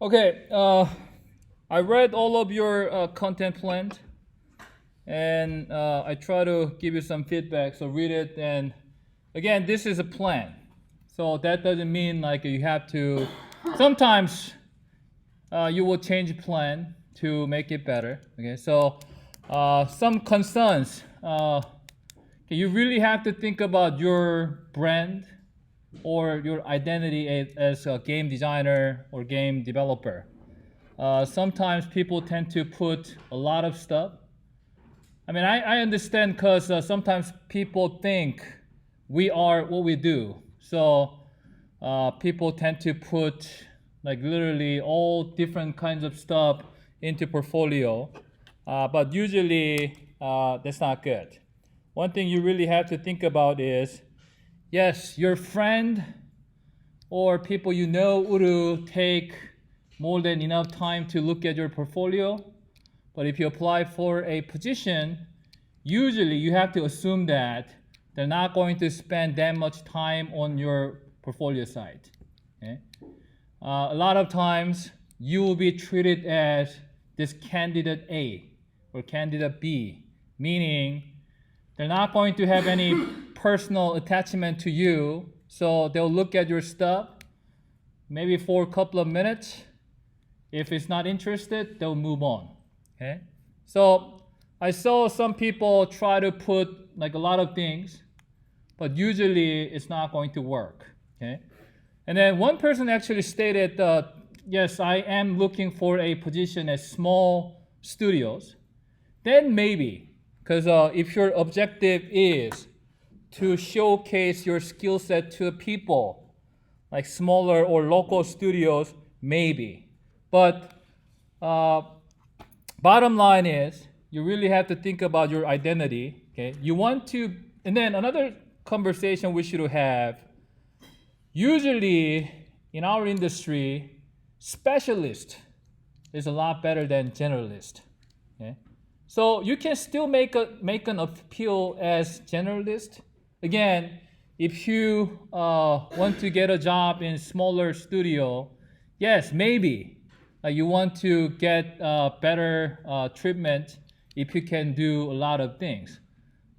Okay, I read all of your content plan, and I try to give you some feedback. So read it, and again, this is a plan. So that doesn't mean like you have to. Sometimes you will change plan to make it better. Okay, so some concerns. You really have to think about your brand or your identity as a game designer or game developer. Sometimes people tend to put a lot of stuff. I mean, I understand because sometimes people think we are what we do. So people tend to put like literally all different kinds of stuff into portfolio. But usually that's not good. One thing you really have to think about is, yes, your friend or people you know would take more than enough time to look at your portfolio. But if you apply for a position, usually you have to assume that they're not going to spend that much time on your portfolio site. Okay? A lot of times you will be treated as this candidate A or candidate B, meaning they're not going to have any personal attachment to you, so they'll look at your stuff maybe for a couple of minutes. If it's not interested, they'll move on. Okay? So I saw some people try to put like a lot of things, but usually it's not going to work. Okay? And then one person actually stated, yes, I am looking for a position at small studios. Then maybe, because if your objective is to showcase your skill set to people, like smaller or local studios, maybe. But bottom line is, you really have to think about your identity. Okay, you want to, and then another conversation we should have. Usually, in our industry, specialist is a lot better than generalist. Okay? So you can still make an appeal as generalist. Again, if you want to get a job in smaller studio, yes, maybe you want to get better treatment if you can do a lot of things.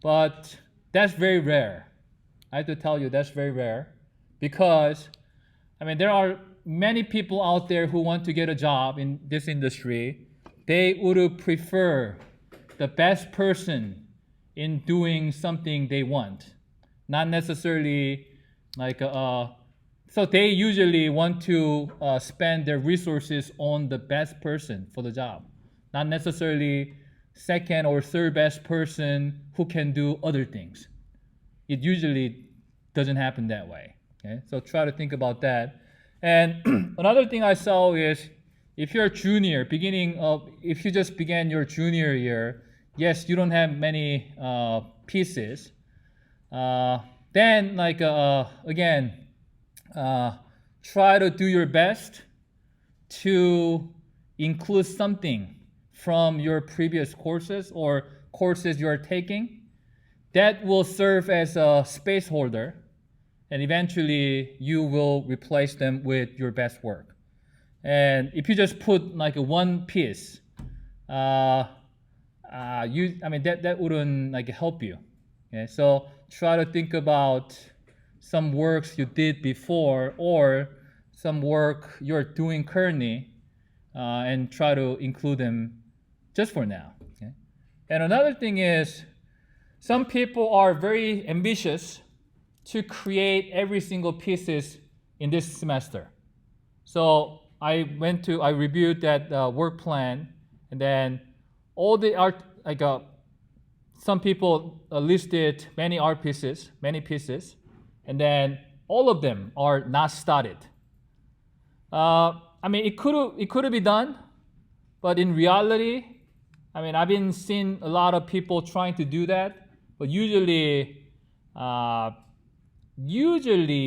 But that's very rare. I have to tell you that's very rare because, I mean, there are many people out there who want to get a job in this industry. They would prefer the best person in doing something they want, not necessarily like so they usually want to spend their resources on the best person for the job, not necessarily second or third best person who can do other things. It usually doesn't happen that way. Okay, so try to think about that. And another thing I saw is, if you're a junior, if you just began your junior year, yes, you don't have many pieces. Then, like again, try to do your best to include something from your previous courses or courses you are taking. That will serve as a space holder, and eventually you will replace them with your best work. And if you just put like a one piece, that wouldn't like help you. Okay, so try to think about some works you did before or some work you're doing currently, and try to include them just for now. Okay? And another thing is, some people are very ambitious to create every single pieces in this semester. So I reviewed that work plan, and then all the art, like some people listed many art pieces, and then all of them are not started. I mean, it could be done, but in reality, I mean, I've been seeing a lot of people trying to do that, but usually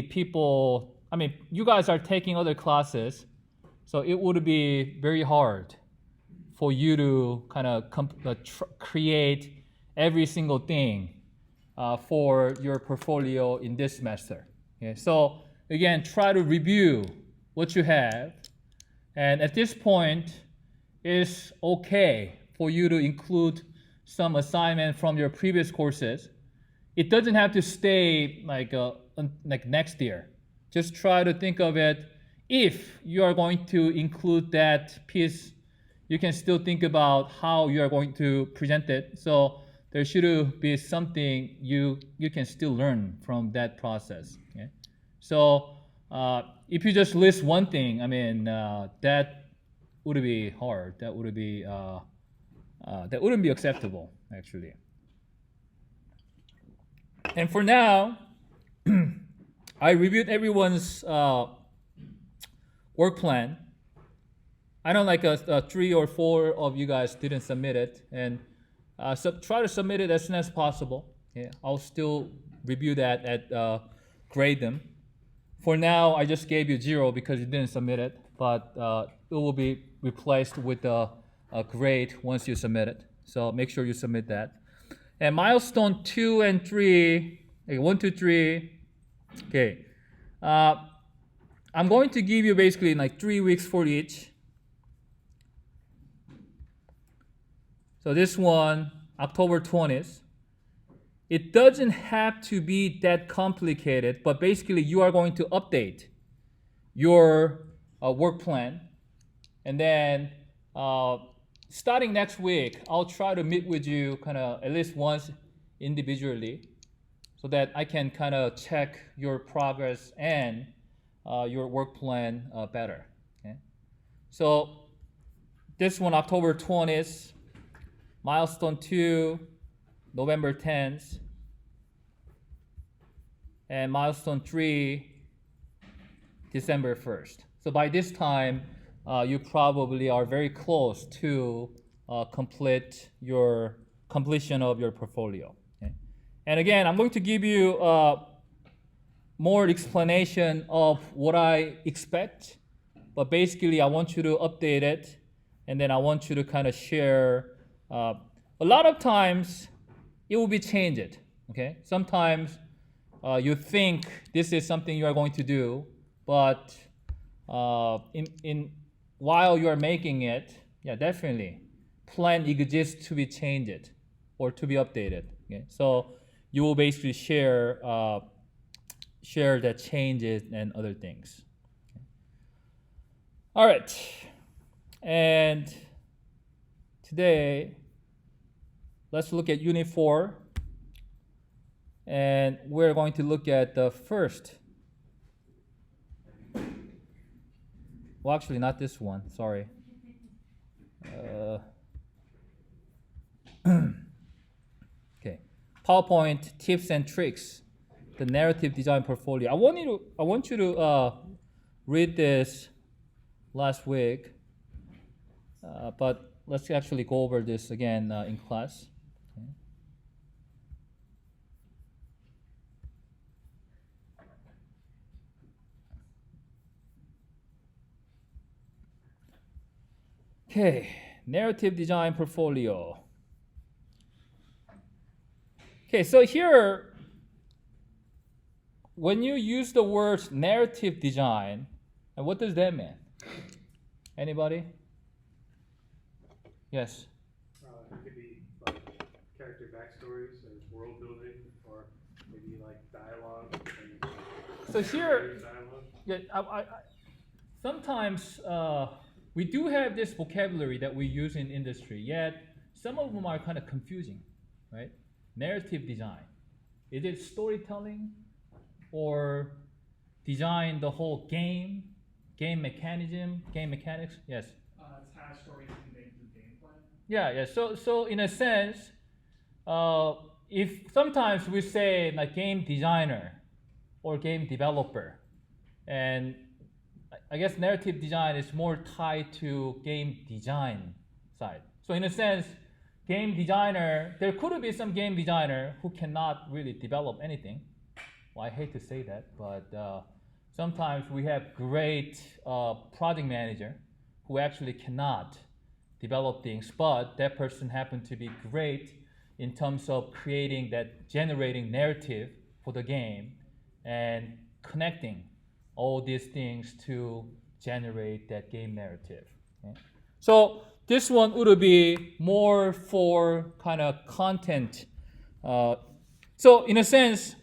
people, I mean, you guys are taking other classes, so it would be very hard for you to kind of create every single thing for your portfolio in this semester. Okay? So again, try to review what you have And at this point, it's okay for you to include some assignment from your previous courses. It doesn't have to stay like next year. Just try to think of it. If you are going to include that piece, you can still think about how you are going to present it. So there should be something you can still learn from that process. Okay? So if you just list one thing, I mean that would be hard. That wouldn't be acceptable actually. And for now, I reviewed everyone's work plan. I know like 3 or 4 of you guys didn't submit it, and try to submit it as soon as possible. Yeah, I'll still review that at grade them. For now, I just gave you 0 because you didn't submit it, but it will be replaced with a grade once you submit it. So make sure you submit that. And milestone 2 and 3, okay, 1, 2, 3. Okay, I'm going to give you basically like 3 weeks for each. So this one, October 20th. It doesn't have to be that complicated, but basically you are going to update your work plan. And then starting next week, I'll try to meet with you kind of at least once individually so that I can kind of check your progress and your work plan better. Okay? So this one, October 20th, milestone 2, November 10th, and milestone 3, December 1st. So by this time, you probably are very close to completion of your portfolio. Okay? And again, I'm going to give you more explanation of what I expect, but basically I want you to update it, and then I want you to kind of share. A lot of times it will be changed. Okay, sometimes you think this is something you are going to do, but while you are making it, yeah, definitely, plan exists to be changed or to be updated. Okay, so you will basically share the changes and other things. Okay. All right, and today let's look at Unit 4, and we're going to look at the first. Well, actually, not this one. Sorry. Okay. PowerPoint tips and tricks. The narrative design portfolio. I want you to read this last week, but let's actually go over this again in class. Okay, narrative design portfolio. Okay, so here, when you use the word narrative design, and what does that mean? Anybody? Yes. It could be like character backstories and world building, or maybe like dialogue. So here, yeah, sometimes we do have this vocabulary that we use in industry, yet some of them are kind of confusing, right? Narrative design. Is it storytelling or design the whole game mechanics? Yes. It's how stories conveyed through game plan. Yeah. So in a sense, if sometimes we say like game designer or game developer, and I guess narrative design is more tied to game design side. So in a sense, game designer, there could be some game designer who cannot really develop anything. Well, I hate to say that, but sometimes we have great project manager who actually cannot develop things, but that person happened to be great in terms of generating narrative for the game and connecting all these things to generate that game narrative. Okay? So this one would be more for kind of content. So in a sense,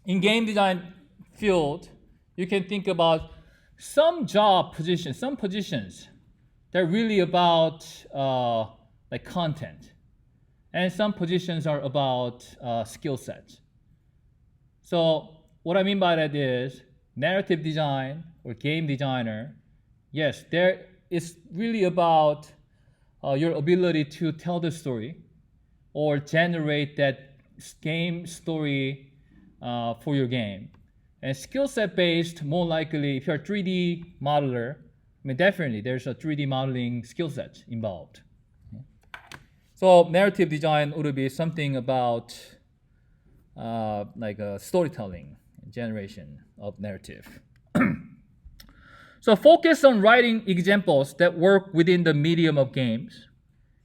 in game design field, you can think about some job positions, some positions that are really about like content, and some positions are about skill sets. So what I mean by that is narrative design or game designer. Yes, there is really about your ability to tell the story or generate that game story for your game. And skill set based, more likely, if you're a 3D modeler, I mean, definitely there's a 3D modeling skill set involved. So narrative design would be something about like storytelling, generation of narrative. So focus on writing examples that work within the medium of games,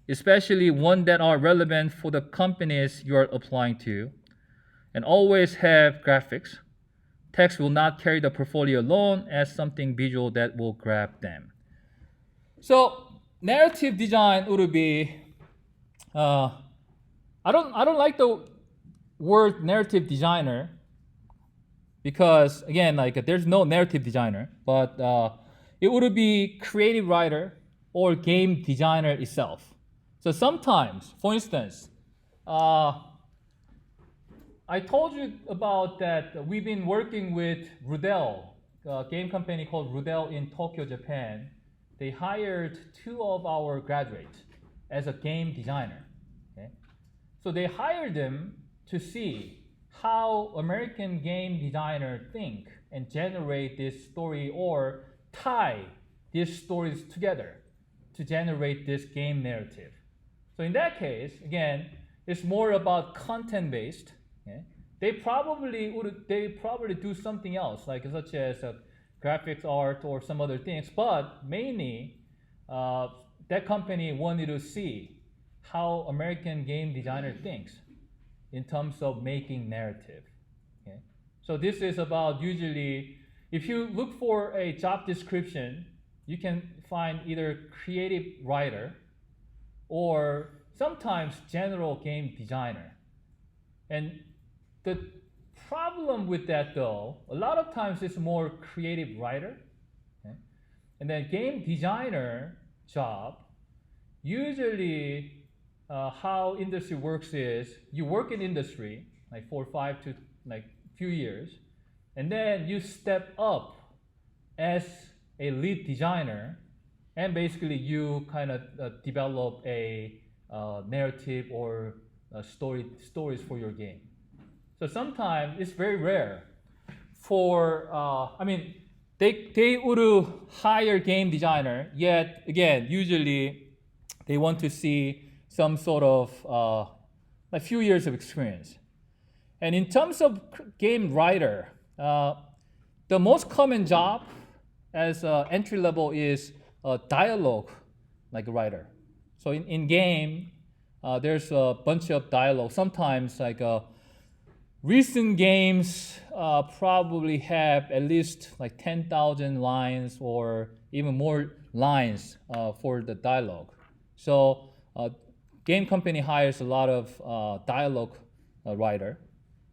especially one that are relevant for the companies you are applying to, and always have graphics. Text will not carry the portfolio alone as something visual that will grab them. So narrative design would be, I don't like the word narrative designer because again, like there's no narrative designer, but it would be creative writer or game designer itself. So sometimes, for instance, I told you about that we've been working with Rudel, a game company called Rudel in Tokyo, Japan. They hired 2 of our graduates as a game designer. Okay? So they hired them to see how American game designers think and generate this story or tie these stories together to generate this game narrative. So in that case, again, it's more about content based. Okay? They probably do something else, like such as graphics art or some other things, but mainly that company wanted to see how American game designer thinks in terms of making narrative. Okay? So this is about usually, if you look for a job description, you can find either creative writer or sometimes general game designer. And the problem with that though, a lot of times it's more creative writer. Okay? And then game designer job, usually how industry works is you work in industry like for 5 to like few years, and then you step up as a lead designer, and basically you kind of develop a narrative or stories for your game. So sometimes it's very rare for they would hire game designer, yet again usually they want to see some sort of a few years of experience. And in terms of game writer, the most common job as entry level is a dialogue like a writer. So in game, there's a bunch of dialogue. Sometimes like recent games probably have at least like 10,000 lines or even more lines for the dialogue. So game company hires a lot of dialogue writer.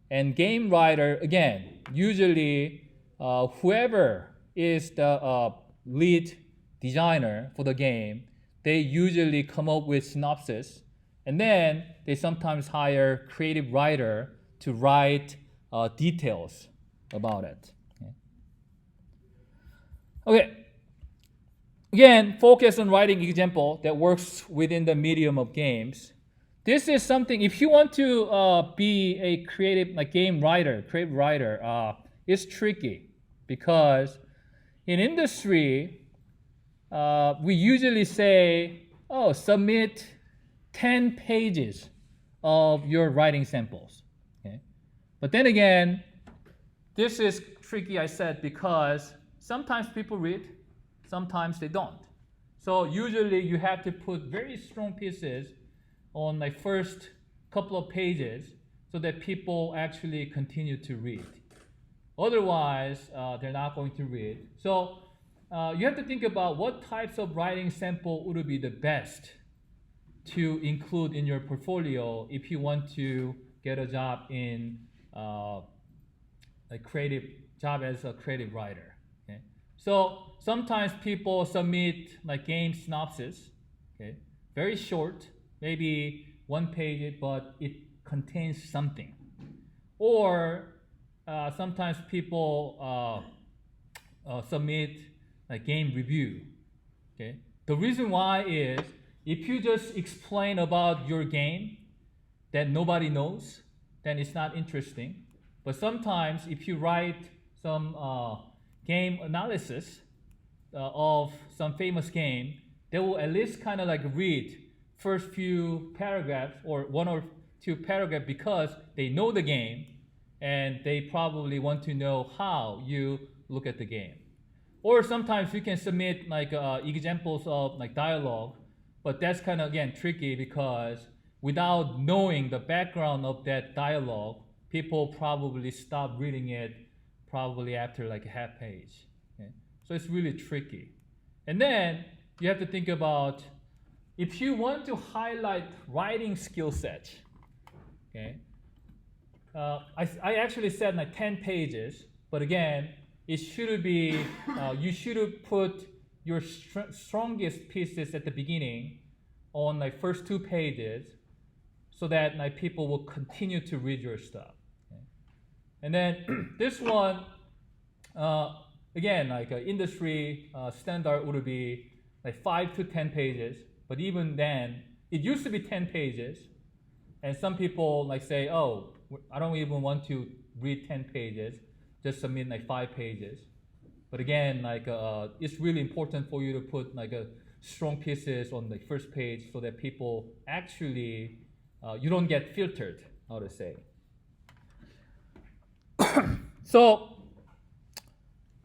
And game writer, again, usually whoever is the lead designer for the game, they usually come up with synopsis, and then they sometimes hire creative writer to write details about it. Okay. Again, focus on writing example that works within the medium of games. This is something, if you want to be a creative writer, it's tricky because in industry, we usually say, oh, submit 10 pages of your writing samples. Okay? But then again, this is tricky, I said, because sometimes people read, sometimes they don't. So usually you have to put very strong pieces on like first couple of pages so that people actually continue to read. Otherwise, they're not going to read. So you have to think about what types of writing sample would be the best to include in your portfolio if you want to get a job in a creative job as a creative writer. Okay? So sometimes people submit like game synopsis, okay? Very short, maybe 1 page, but it contains something. Or sometimes people submit a game review. Okay? The reason why is if you just explain about your game that nobody knows, then it's not interesting. But sometimes if you write some game analysis of some famous game, they will at least kind of like read first few paragraphs or 1 or 2 paragraphs because they know the game and they probably want to know how you look at the game. Or sometimes you can submit like examples of like dialogue, but that's kind of again tricky because without knowing the background of that dialogue, people probably stop reading it probably after like a half page. Okay? So it's really tricky. And then you have to think about if you want to highlight writing skill set. Okay, I actually said like 10 pages, but again, it should be you should put your strongest pieces at the beginning on like first 2 pages, so that like people will continue to read your stuff. Okay? And then this one, again, like industry standard would be like 5 to 10 pages. But even then, it used to be 10 pages, and some people like say, "Oh, I don't even want to read 10 pages. Just submit like 5 pages." But again, like it's really important for you to put like a strong pieces on the first page so that people actually you don't get filtered, how to say. So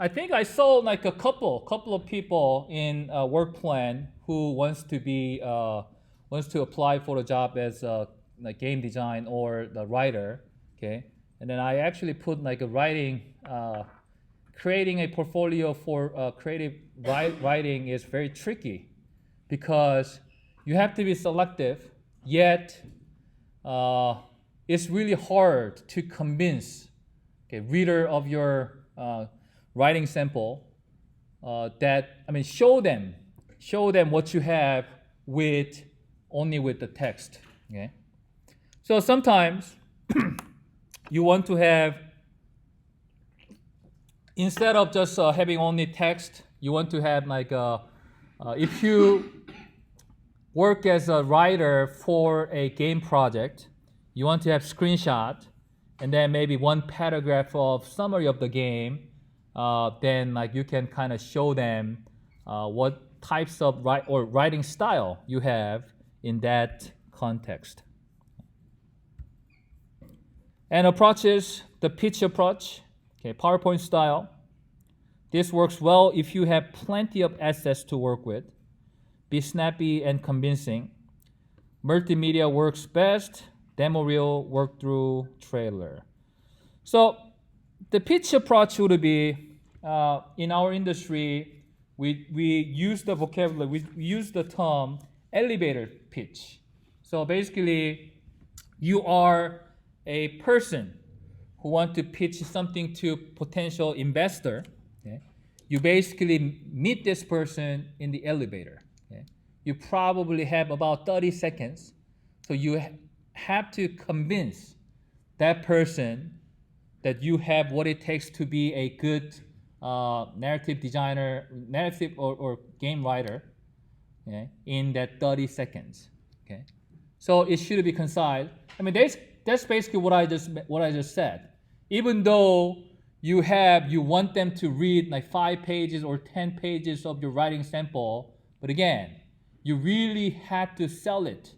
I think I saw like a couple of people in work plan who wants to apply for a job as like game design or the writer. Okay, and then I actually put like a creating a portfolio for creative writing is very tricky because you have to be selective, yet it's really hard to convince reader of your writing sample show them what you have with only with the text. Okay, so sometimes you want to have, instead of just having only text, you want to have like if you work as a writer for a game project, you want to have screenshot and then maybe 1 paragraph of summary of the game. Then like you can kind of show them what types of writing style you have in that context. And approaches, the pitch approach, okay, PowerPoint style. This works well if you have plenty of assets to work with. Be snappy and convincing. Multimedia works best. Demo reel, work through, trailer. So the pitch approach would be, in our industry, we use the vocabulary, we use the term elevator pitch. So basically, you are a person who want to pitch something to potential investor. Okay? You basically meet this person in the elevator. Okay? You probably have about 30 seconds. So you have to convince that person that you have what it takes to be a good narrative designer, narrative or game writer, okay, in that 30 seconds. Okay, so it should be concise. I mean, that's basically what I just said. Even though you want them to read like 5 pages or 10 pages of your writing sample, but again, you really have to sell it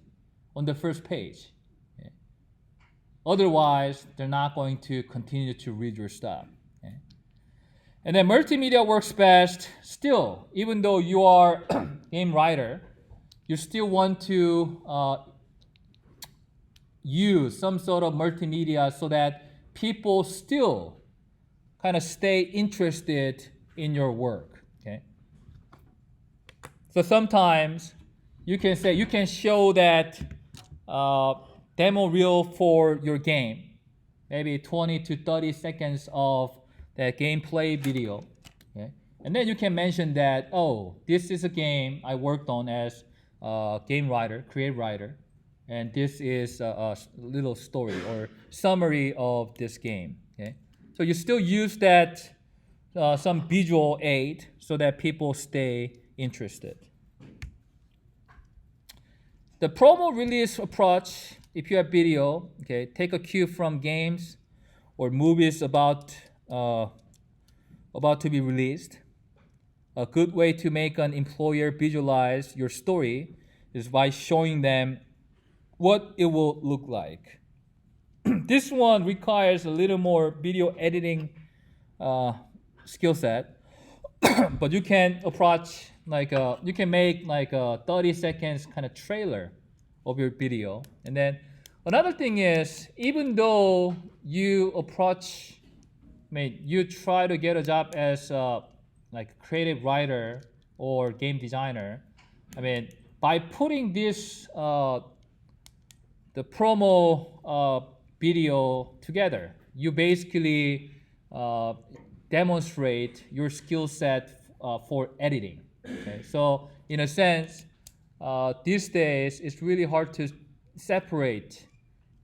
on the first page. Okay? Otherwise, they're not going to continue to read your stuff. Okay? And then multimedia works best. Still, even though you are a game writer, you still want to use some sort of multimedia so that people still kind of stay interested in your work. Okay? So sometimes you can say you can show that demo reel for your game, maybe 20 to 30 seconds of that gameplay video. Okay? And then you can mention that, oh, this is a game I worked on as a game writer, creative writer, and this is a little story or summary of this game. Okay? So you still use that some visual aid so that people stay interested. The promo release approach, if you have video, okay, take a cue from games or movies about to be released. A good way to make an employer visualize your story is by showing them what it will look like. This one requires a little more video editing skill set, but you can approach you can make like a 30 seconds kind of trailer of your video. And then another thing is, even though you approach, you try to get a job as like a creative writer or game designer, by putting this the promo video together, you basically demonstrate your skill set for editing. Okay? So in a sense, these days it's really hard to separate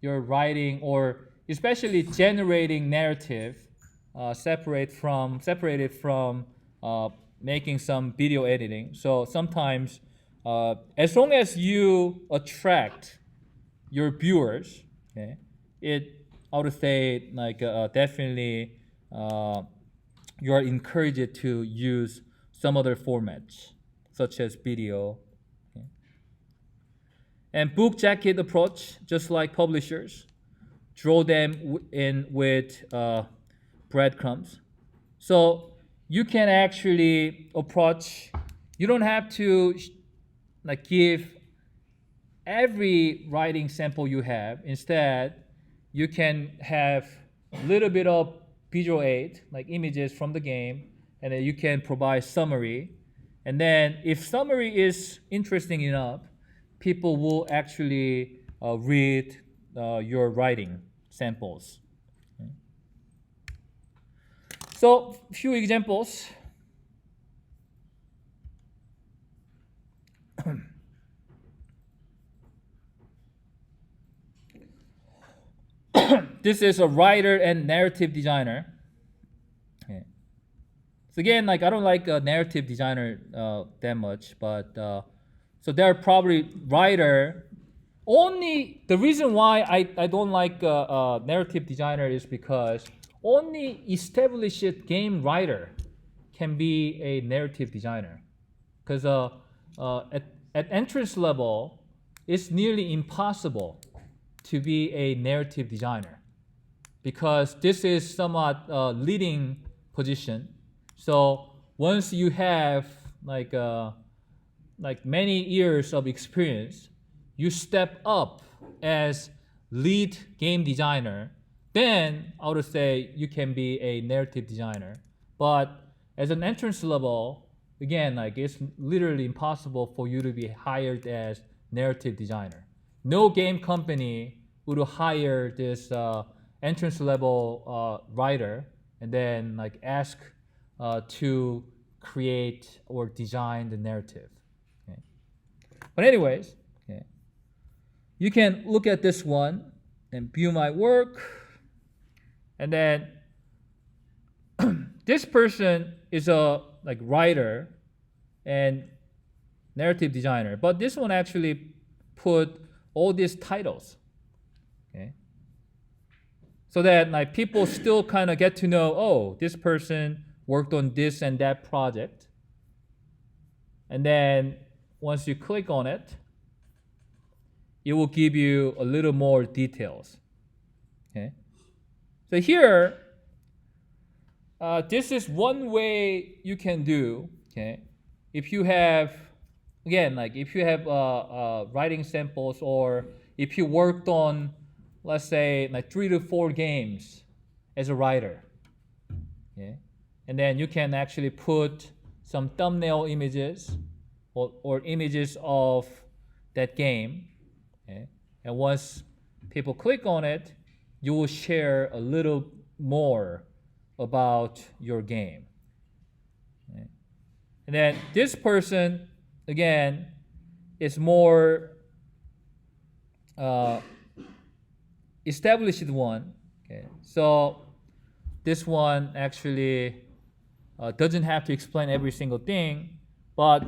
your writing or especially generating narrative separated from making some video editing. So sometimes as long as you attract your viewers, okay, I would say definitely you are encouraged to use some other formats such as video. Okay. And book jacket approach, just like publishers, draw them in with breadcrumbs. So you can actually approach, you don't have to give every writing sample you have. Instead, you can have a little bit of visual aid, like images from the game, and then you can provide summary. And then if summary is interesting enough, people will actually read your writing samples. Okay. So, few examples. This is a writer and narrative designer. Okay. So again, I don't like a narrative designer that much, but so they're probably writer. Only the reason why I don't like a narrative designer is because only established game writer can be a narrative designer, because at entrance level, it's nearly impossible to be a narrative designer, because this is somewhat leading position. So once you have many years of experience, you step up as lead game designer, then I would say you can be a narrative designer. But as an entrance level, again, it's literally impossible for you to be hired as narrative designer. No game company would hire this entrance level writer and then ask to create or design the narrative. Okay. But anyways, okay, you can look at this one and view my work, and then this person is a writer and narrative designer, but this one actually put all these titles, okay, so that people still kind of get to know, oh, this person worked on this and that project. And then once you click on it, it will give you a little more details. Okay, so here, this is one way you can do. Okay, if you have, again, if you have writing samples, or if you worked on, let's say, 3 to 4 games as a writer. Okay, and then you can actually put some thumbnail images or images of that game. Okay? And once people click on it, you will share a little more about your game. Okay? And then this person, again, is more established one. Okay? So this one actually doesn't have to explain every single thing, but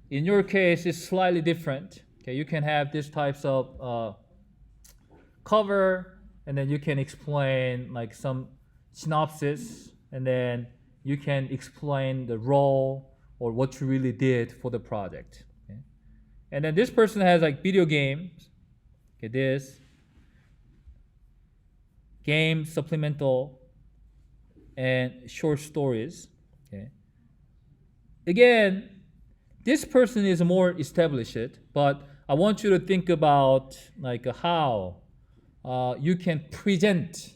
in your case, it's slightly different. Okay, you can have these types of cover, and then you can explain like some synopsis, and then you can explain the role or what you really did for the project. Okay? And then this person has like video games. Okay, this game supplemental and short stories. Okay. Again, this person is more established, but I want you to think about like how you can present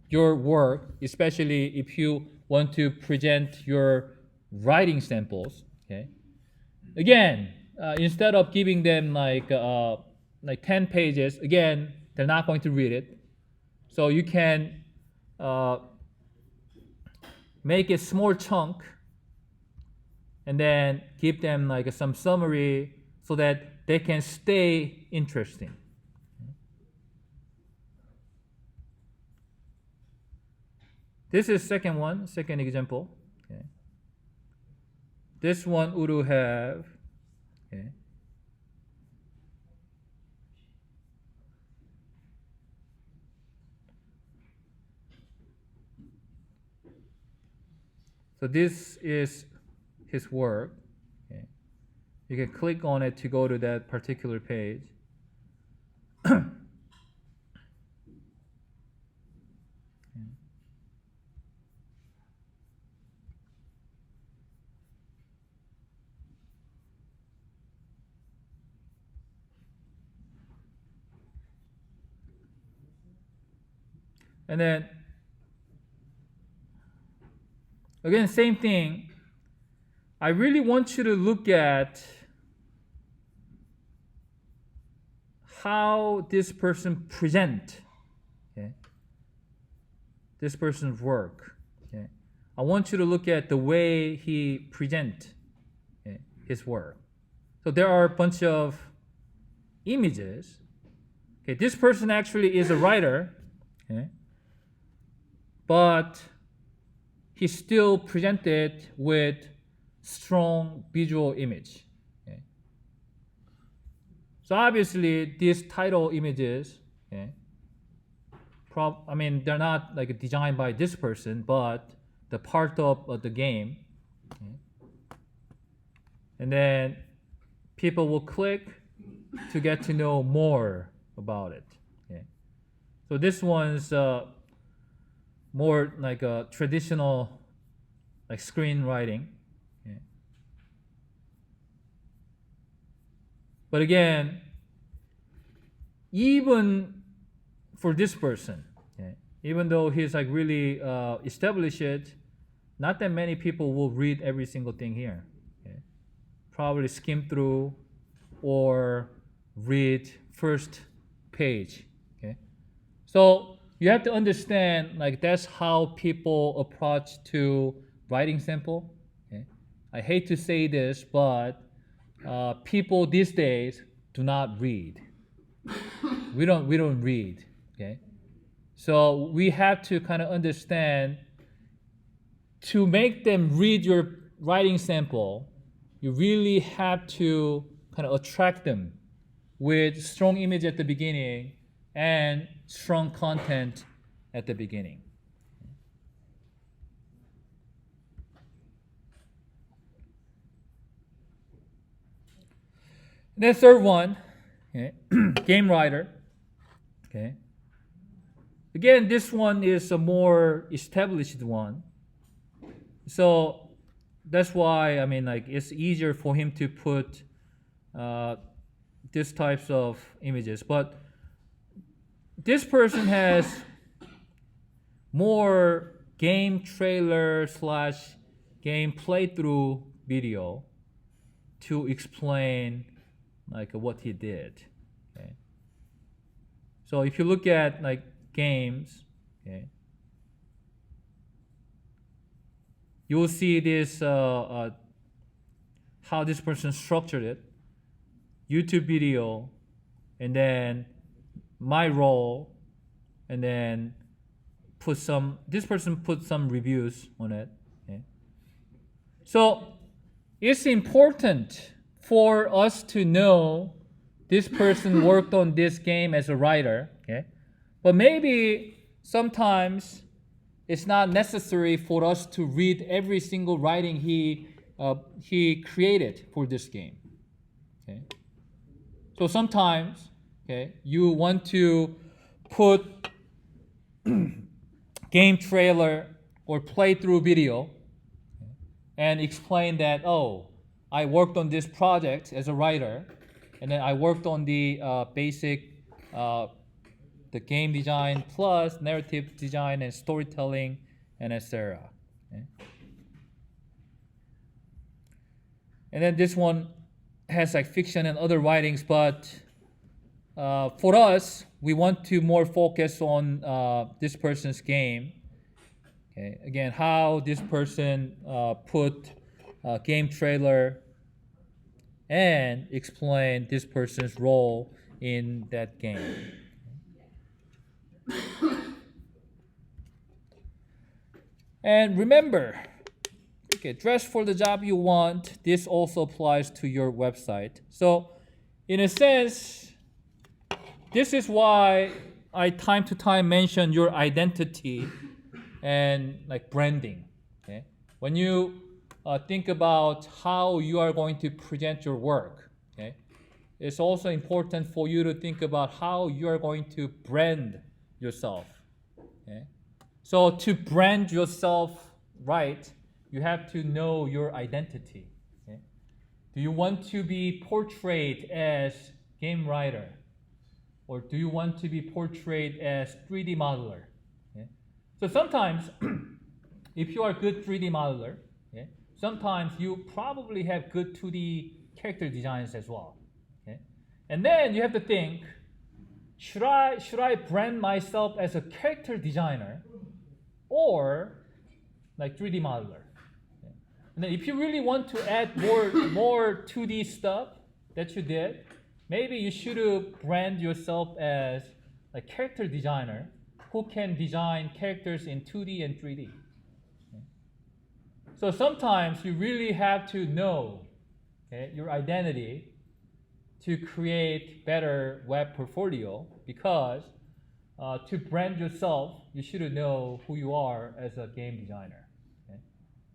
your work, especially if you want to present your writing samples. Okay. Again, instead of giving them like 10 pages, again, they're not going to read it. So you can make a small chunk and then give them like some summary so that they can stay interesting. This is second example. Okay. This one would have, okay. So this is his work. Okay. You can click on it to go to that particular page. And then, again, same thing. I really want you to look at how this person present, okay, this person's work. Okay. I want you to look at the way he present, okay, his work. So there are a bunch of images. Okay, this person actually is a writer, okay, but he still presented with strong visual image. Okay. So obviously these title images, okay, they're not like designed by this person, but the part of the game. Okay. And then people will click to get to know more about it. Okay. So this one's more like a traditional like screenwriting. Okay. But again, even for this person, okay, even though he's like really established, not that many people will read every single thing here. Okay. Probably skim through or read first page. Okay. So you have to understand like that's how people approach to writing sample. Okay. I hate to say this, but people these days do not read. We don't read. Okay. So we have to kind of understand to make them read your writing sample. You really have to kind of attract them with strong image at the beginning and strong content at the beginning. The third one, okay, game writer. Okay. Again, this one is a more established one. So that's why it's easier for him to put these types of images. But this person has more game trailer / game playthrough video. to explain like what he did. Okay. So if you look at like games, okay, you will see this how this person structured it, YouTube video, and then my role, and then this person put some reviews on it. Okay. So it's important for us to know this person worked on this game as a writer. Okay. But maybe sometimes it's not necessary for us to read every single writing he created for this game. Okay. So sometimes, okay, you want to put game trailer or playthrough video and explain that, oh, I worked on this project as a writer, and then I worked on the basic the game design plus narrative design and storytelling and etc. Okay. And then this one has like fiction and other writings, but for us, we want to more focus on this person's game. Okay. Again, how this person put game trailer and explain this person's role in that game. And remember, okay, dress for the job you want. This also applies to your website. So, in a sense, this is why I time to time mention your identity and like branding. Okay, when you think about how you are going to present your work, okay, it's also important for you to think about how you are going to brand yourself. Okay, so to brand yourself right, you have to know your identity. Okay? Do you want to be portrayed as game writer? Or do you want to be portrayed as 3D modeler? Okay? So sometimes, if you are a good 3D modeler, okay, sometimes you probably have good 2D character designs as well. Okay? And then you have to think, should I brand myself as a character designer or like 3D modeler? Okay. And then if you really want to add more 2D stuff that you did, maybe you should brand yourself as a character designer who can design characters in 2D and 3D. Okay. So sometimes you really have to know, okay, your identity to create better web portfolio, because to brand yourself, you should know who you are as a game designer. Okay?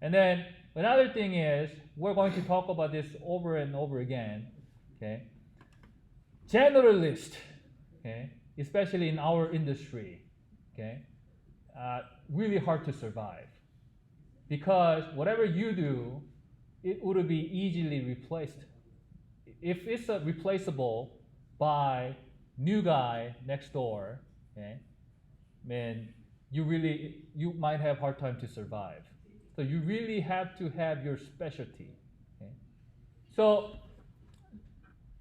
And then another thing is, we're going to talk about this over and over again. Okay? Generalist, okay, especially in our industry, okay, really hard to survive, because whatever you do, it would be easily replaced. If it's replaceable by new guy next door, okay, then you might have hard time to survive. So you really have to have your specialty. Okay? So,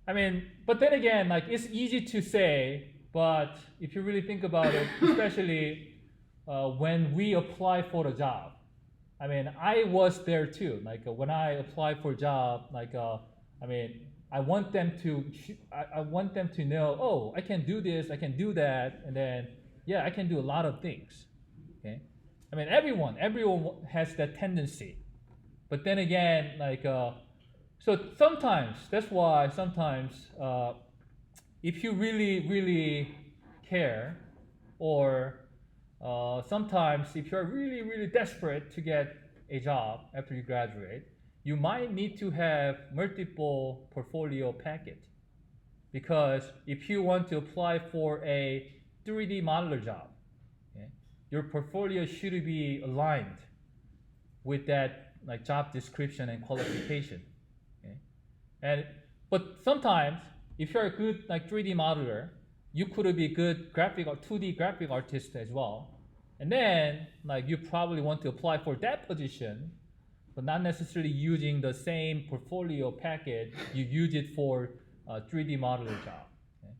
I mean, but then again, like it's easy to say, but if you really think about it, especially when we apply for a job, I mean, I was there too. Like when I apply for a job, like I mean, I want them to know, oh, I can do this, I can do that, and then yeah, I can do a lot of things. Okay, I mean, everyone has that tendency, but then again, like so sometimes that's why sometimes if you really care, or sometimes if you're really desperate to get a job after you graduate, you might need to have multiple portfolio packet, because if you want to apply for a 3D modeler job, okay, your portfolio should be aligned with that like job description and qualification. Okay? But sometimes if you're a good like 3D modeler, you could be a good graphic or 2D graphic artist as well. And then like you probably want to apply for that position, but not necessarily using the same portfolio package. You use it for a 3D modeler job. Okay?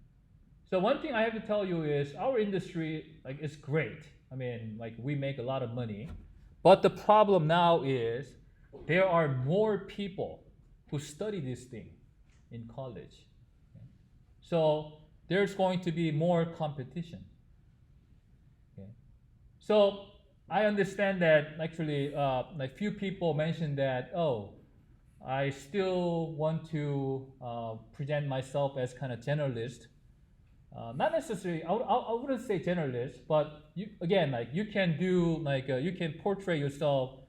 So one thing I have to tell you is our industry like is great. I mean, like we make a lot of money, but the problem now is there are more people who study this thing in college. Okay? So there's going to be more competition. Okay? So I understand that actually, like few people mentioned that, oh, I still want to present myself as kind of generalist. Not necessarily, I wouldn't say generalist, but you, again, like you can do, like you can portray yourself.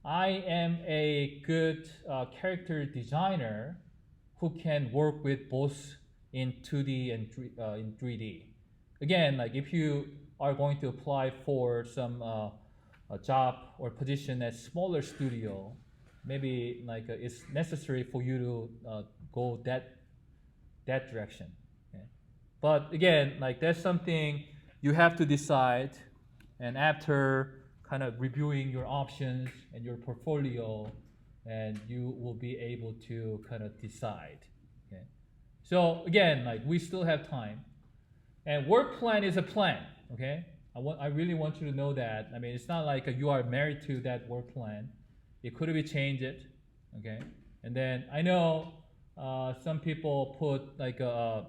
I am a good character designer who can work with both in 2D and in 3D. Again, like if you are going to apply for some a job or position at smaller studio, maybe like it's necessary for you to go that direction. Okay? But again, like that's something you have to decide, and after kind of reviewing your options and your portfolio, and you will be able to kind of decide. Okay? So again, like we still have time, and work plan is a plan. Okay? I really want you to know that. I mean, it's not like you are married to that work plan. It could be changed, okay? And then I know some people put like a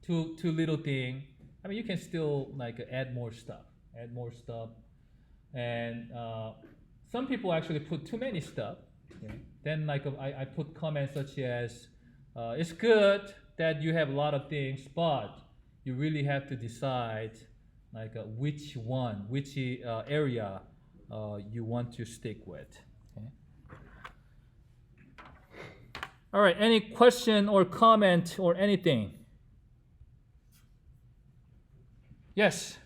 too little thing. I mean, you can still like add more stuff, and some people actually put too many stuff. Okay? Then like I put comments such as, it's good that you have a lot of things, but you really have to decide like which area you want to stick with. Okay? All right, any question or comment or anything? Yes?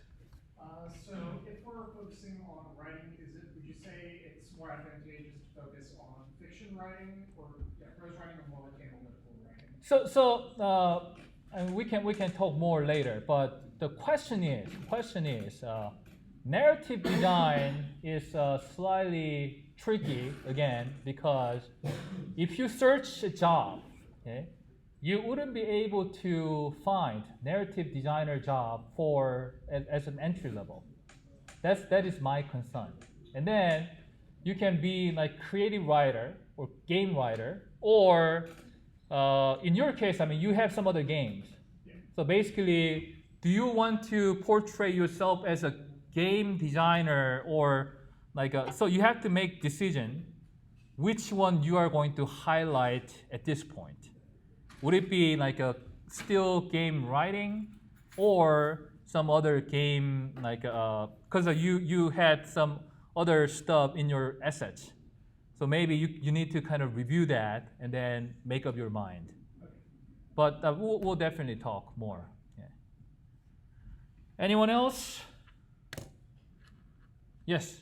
So if we're focusing on writing, would you say it's more advantageous to focus on fiction writing or prose writing or more like analytical writing? So and we can talk more later, but the question is, narrative design is slightly tricky again, because if you search a job, okay, you wouldn't be able to find narrative designer job as an entry level. That is my concern. And then you can be like creative writer or game writer, or in your case, I mean, you have some other games. So basically, do you want to portray yourself as a game designer, or like so you have to make decision which one you are going to highlight at this point. Would it be like a still game writing, or some other game, like because you had some other stuff in your assets, so maybe you need to kind of review that and then make up your mind. But we'll definitely talk more. Yeah. Anyone else? Yes.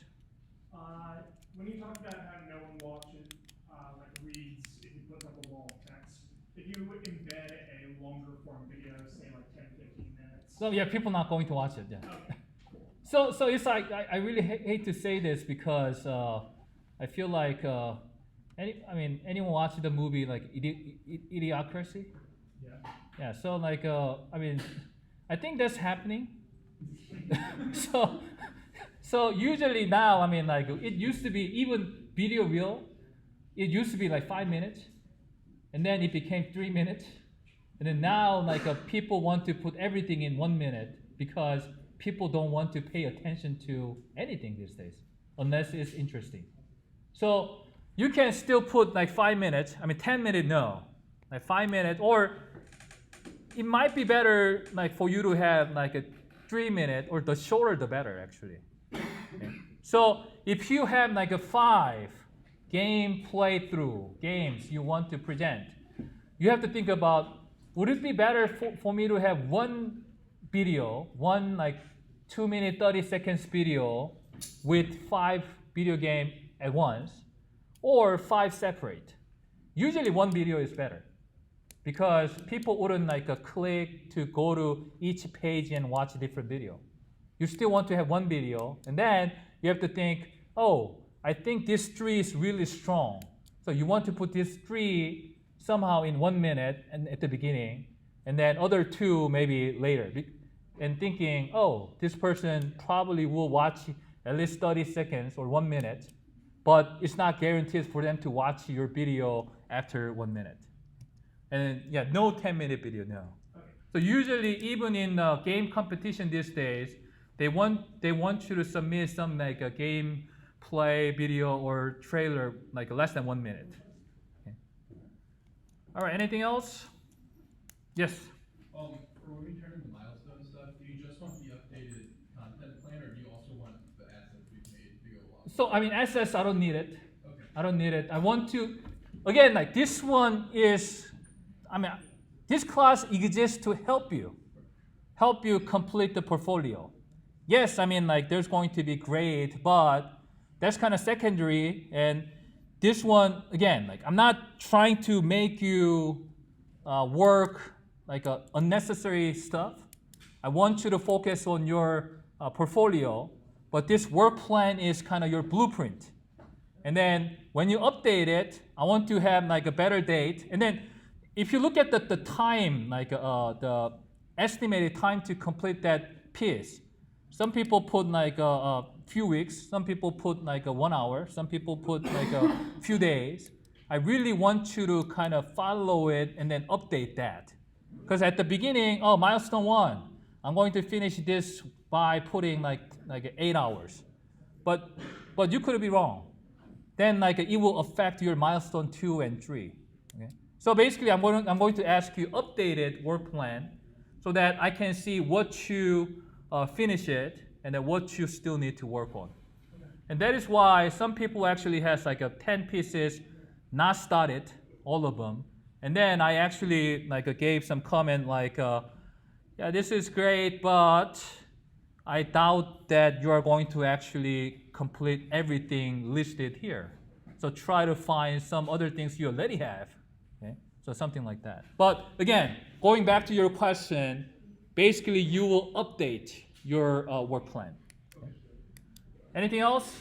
When you talk about how no one watches, like reads, if you put up a wall of text, if you embed a longer form video, say like 10, 15 minutes. So yeah, people not going to watch it. Yeah. Okay, cool. So it's like I really hate to say this, because I feel like anyone watching the movie like Idiocracy? Yeah. Yeah. So like I think that's happening. So usually now, I mean, like it used to be even video reel. It used to be like 5 minutes, and then it became 3 minutes, and then now like people want to put everything in 1 minute, because people don't want to pay attention to anything these days unless it's interesting. So you can still put like 5 minutes. I mean, 10 minutes, no, like 5 minutes, or it might be better like for you to have like a 3 minute, or the shorter the better actually. Okay. So if you have like a 5 game playthrough games you want to present, you have to think about, would it be better for me to have one video, one like 2 minute 30 seconds video with 5 video game at once, or 5 separate? Usually one video is better, because people wouldn't like click to go to each page and watch a different video. You still want to have one video, and then you have to think, oh, I think this 3 is really strong. So you want to put this 3 somehow in 1 minute and at the beginning, and then other 2 maybe later. And thinking, oh, this person probably will watch at least 30 seconds or 1 minute, but it's not guaranteed for them to watch your video after 1 minute. And yeah, no 10-minute video, no. Okay. So usually, even in game competition these days, they want you to submit some like a game play video or trailer like less than 1 minute. Okay. All right, anything else? Yes. For when we turn in the milestone stuff, do you just want the updated content plan, or do you also want the assets we've made to go along? So I mean, assets, I don't need it. Okay. I don't need it. I want to, again, like this one is, I mean, this class exists to help you complete the portfolio. Yes, I mean, like there's going to be grade, but that's kind of secondary. And this one, again, like I'm not trying to make you work like unnecessary stuff. I want you to focus on your portfolio, but this work plan is kind of your blueprint. And then when you update it, I want to have like a better date. And then if you look at the time, like the estimated time to complete that piece, some people put like a few weeks, some people put like 1 hour, some people put like a few days. I really want you to kind of follow it and then update that. Because at the beginning, oh, milestone 1, I'm going to finish this by putting like 8 hours. But you could be wrong. Then like it will affect your milestone 2 and 3. Okay? So basically, I'm going to ask you updated work plan so that I can see what you finish it and then what you still need to work on. And that is why some people actually has like 10 pieces not started, all of them. And then I actually like gave some comment like, yeah, this is great, but I doubt that you are going to actually complete everything listed here. So try to find some other things you already have. Okay? So something like that. But again, going back to your question, basically you will update your work plan. Okay? Anything else?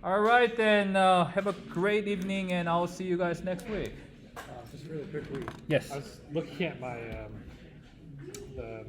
All right, then have a great evening, and I'll see you guys next week. Just really quickly. Yes. I was looking at my the